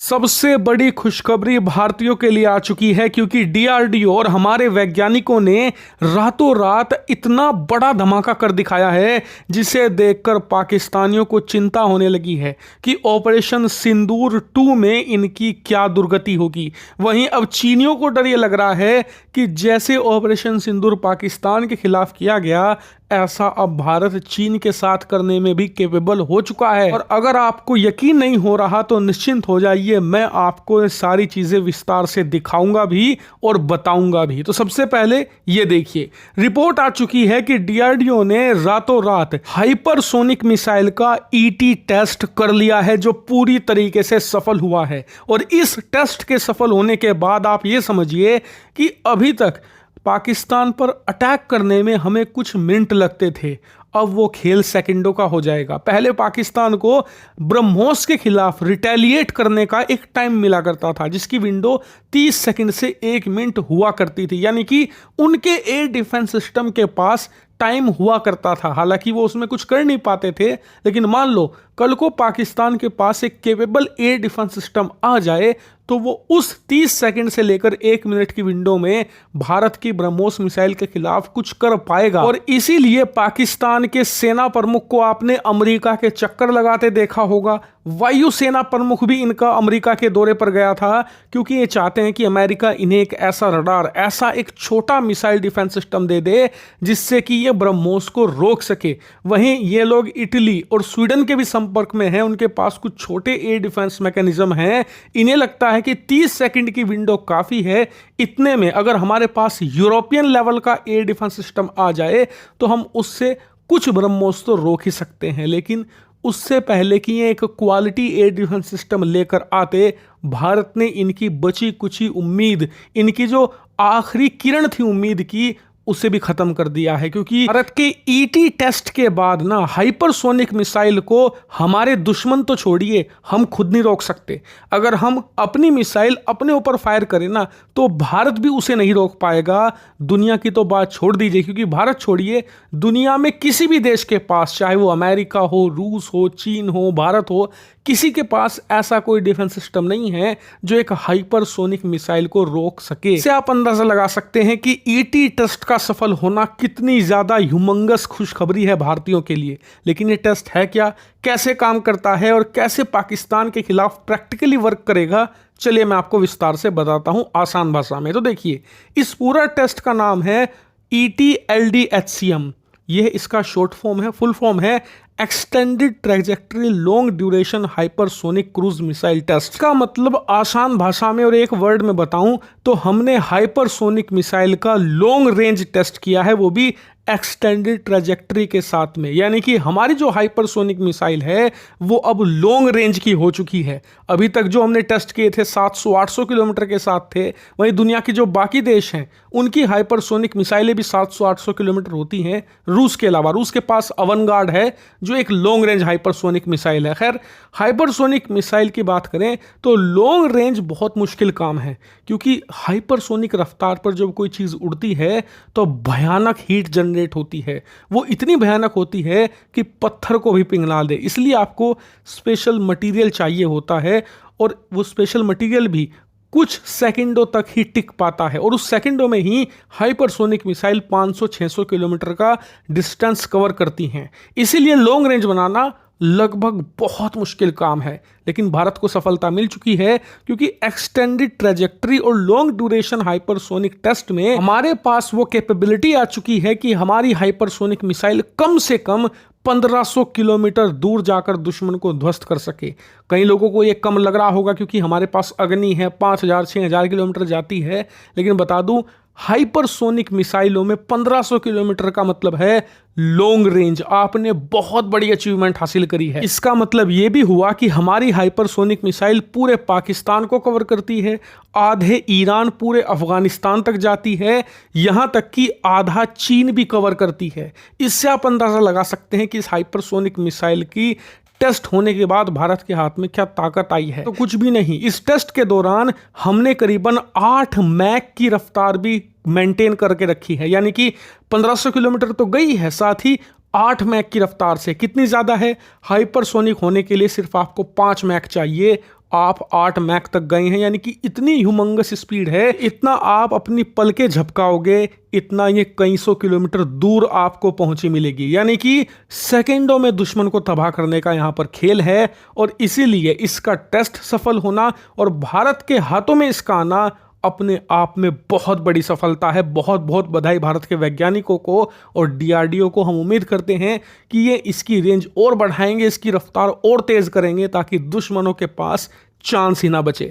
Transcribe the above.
सबसे बड़ी खुशखबरी भारतीयों के लिए आ चुकी है क्योंकि डीआरडीओ और हमारे वैज्ञानिकों ने रातों रात इतना बड़ा धमाका कर दिखाया है जिसे देखकर पाकिस्तानियों को चिंता होने लगी है कि ऑपरेशन सिंदूर 2 में इनकी क्या दुर्गति होगी। वहीं अब चीनियों को डर ये लग रहा है कि जैसे ऑपरेशन सिंदूर पाकिस्तान के खिलाफ किया गया, ऐसा अब भारत चीन के साथ करने में भी कैपेबल हो चुका है। और अगर आपको यकीन नहीं हो रहा तो निश्चिंत हो जाइए, मैं आपको ये सारी चीजें विस्तार से दिखाऊंगा भी और बताऊंगा भी। तो सबसे पहले ये देखिए, रिपोर्ट आ चुकी है कि डीआरडीओ ने रातों रात हाइपरसोनिक मिसाइल का ईटी टेस्ट कर लिया है जो पूरी तरीके से सफल हुआ है। और इस टेस्ट के सफल होने के बाद आप ये समझिए कि अभी तक पाकिस्तान पर अटैक करने में हमें कुछ मिनट लगते थे, अब वो खेल सेकंडों का हो जाएगा। पहले पाकिस्तान को ब्रह्मोस के खिलाफ रिटेलिएट करने का एक टाइम मिला करता था जिसकी विंडो 30 सेकंड से 1 मिनट हुआ करती थी, यानी कि उनके एयर डिफेंस सिस्टम के पास टाइम हुआ करता था। हालांकि वो उसमें कुछ कर नहीं पाते थे, लेकिन मान लो कल को पाकिस्तान के पास एक केपेबल एयर डिफेंस सिस्टम आ जाए तो वो उस 30 सेकंड से लेकर 1 मिनट की विंडो में भारत की ब्रह्मोस मिसाइल के खिलाफ कुछ कर पाएगा। और इसीलिए पाकिस्तान के सेना प्रमुख को आपने अमेरिका के चक्कर लगाते देखा होगा। वायुसेना प्रमुख भी इनका अमेरिका के दौरे पर गया था क्योंकि ये चाहते हैं कि अमेरिका इन्हें एक ऐसा रडार, ऐसा एक छोटा मिसाइल डिफेंस सिस्टम दे दे जिससे कि ये ब्रह्मोस को रोक सके। वहीं ये लोग इटली और स्वीडन के भी संपर्क में हैं, उनके पास कुछ छोटे एयर डिफेंस मैकेनिज्म हैं। इन्हें लगता है कि 30 सेकंड की विंडो काफी है। इतने में अगर हमारे पास यूरोपियन लेवल का एयर डिफेंस सिस्टम आ जाए तो हम उससे कुछ ब्रह्मोस तो रोक ही सकते हैं। लेकिन उससे पहले कि ये एक क्वालिटी एयर डिफेंस सिस्टम लेकर आते, भारत ने इनकी बची कुची उम्मीद, इनकी जो आखिरी किरण थी उम्मीद की, उसे भी खत्म कर दिया है। क्योंकि भारत के ईटी टेस्ट के बाद ना हाइपरसोनिक मिसाइल को हमारे दुश्मन तो छोड़िए, हम खुद नहीं रोक सकते। अगर हम अपनी मिसाइल अपने ऊपर फायर करें ना तो भारत भी उसे नहीं रोक पाएगा। दुनिया की तो बात छोड़ दीजिए, क्योंकि भारत छोड़िए, दुनिया में किसी भी देश के पास, चाहे वो अमेरिका हो, रूस हो, चीन हो, भारत हो, किसी के पास ऐसा कोई डिफेंस सिस्टम नहीं है जो एक हाइपरसोनिक मिसाइल को रोक सके। इससे आप अंदाजा लगा सकते हैं कि ईटी टेस्ट का सफल होना कितनी ज्यादा ह्यूमंगस खुशखबरी है भारतीयों के लिए। लेकिन ये टेस्ट है क्या, कैसे काम करता है और कैसे पाकिस्तान के खिलाफ प्रैक्टिकली वर्क करेगा, चलिए मैं आपको विस्तार से बताता हूं आसान भाषा में। तो देखिए, इस पूरा टेस्ट का नाम है ETLDHCM। यह इसका शॉर्ट फॉर्म है, फुल फॉर्म है extended trajectory long duration hypersonic cruise missile test. का मतलब आसान भाषा में और एक वर्ड में बताऊं तो हमने हाइपरसोनिक मिसाइल का लॉन्ग रेंज टेस्ट किया है, वो भी एक्सटेंडेड ट्रैजेक्टरी के साथ में। यानी कि हमारी जो हाइपरसोनिक मिसाइल है वो अब लॉन्ग रेंज की हो चुकी है। अभी तक जो हमने टेस्ट किए थे 700-800 किलोमीटर के साथ थे, वहीं दुनिया के जो बाकी देश हैं उनकी हाइपरसोनिक मिसाइलें भी 700-800 किलोमीटर होती हैं, रूस के अलावा। रूस के पास अवनगार्ड है जो एक लॉन्ग रेंज हाइपरसोनिक मिसाइल है। खैर, हाइपरसोनिक मिसाइल की बात करें तो लॉन्ग रेंज बहुत मुश्किल काम है, क्योंकि हाइपरसोनिक रफ्तार पर जब कोई चीज़ उड़ती है तो भयानक हीट जनरेट होती है। वो इतनी भयानक होती है कि पत्थर को भी पिघला दे। इसलिए आपको स्पेशल मटेरियल चाहिए होता है, और वो स्पेशल मटेरियल भी कुछ सेकंडों तक ही टिक पाता है। और उस सेकंडों में ही हाइपरसोनिक मिसाइल 500-600 किलोमीटर का डिस्टेंस कवर करती हैं। इसीलिए लॉन्ग रेंज बनाना लगभग बहुत मुश्किल काम है। लेकिन भारत को सफलता मिल चुकी है क्योंकि एक्सटेंडेड ट्रैजेक्टरी और लॉन्ग ड्यूरेशन हाइपरसोनिक टेस्ट में हमारे पास वो कैपेबिलिटी आ चुकी है कि हमारी हाइपरसोनिक मिसाइल कम से कम 1500 किलोमीटर दूर जाकर दुश्मन को ध्वस्त कर सके। कई लोगों को ये कम लग रहा होगा क्योंकि हमारे पास अग्नि है, 5000-6000 किलोमीटर जाती है, लेकिन बता दूं हाइपरसोनिक मिसाइलों में 1500 किलोमीटर का मतलब है लॉन्ग रेंज। आपने बहुत बड़ी अचीवमेंट हासिल करी है। इसका मतलब यह भी हुआ कि हमारी हाइपरसोनिक मिसाइल पूरे पाकिस्तान को कवर करती है, आधे ईरान, पूरे अफगानिस्तान तक जाती है, यहां तक कि आधा चीन भी कवर करती है। इससे आप अंदाजा लगा सकते हैं कि इस हाइपरसोनिक मिसाइल की टेस्ट होने के बाद भारत के हाथ में क्या ताकत आई है। तो कुछ भी नहीं, इस टेस्ट के दौरान हमने करीबन 8 मैक की रफ्तार भी मेंटेन करके रखी है। यानी कि 1500 किलोमीटर तो गई है, साथ ही 8 मैक की रफ्तार से। कितनी ज़्यादा है? हाइपरसोनिक होने के लिए सिर्फ आपको 5 मैक चाहिए। आप 8 मैक तक गए हैं, यानी कि इतनी ह्यूमंगस स्पीड है, इतना आप अपनी पलके झपकाओगे, इतना ये कई सौ किलोमीटर दूर आपको पहुंची मिलेगी। यानी कि सेकंडों में दुश्मन को तबाह करने का यहां पर खेल है। और इसीलिए इसका टेस्ट सफल होना और भारत के हाथों में इसका आना अपने आप में बहुत बड़ी सफलता है। बहुत बहुत बधाई भारत के वैज्ञानिकों को और डीआरडीओ को। हम उम्मीद करते हैं कि ये इसकी रेंज और बढ़ाएंगे, इसकी रफ्तार और तेज करेंगे, ताकि दुश्मनों के पास चांस ही ना बचे।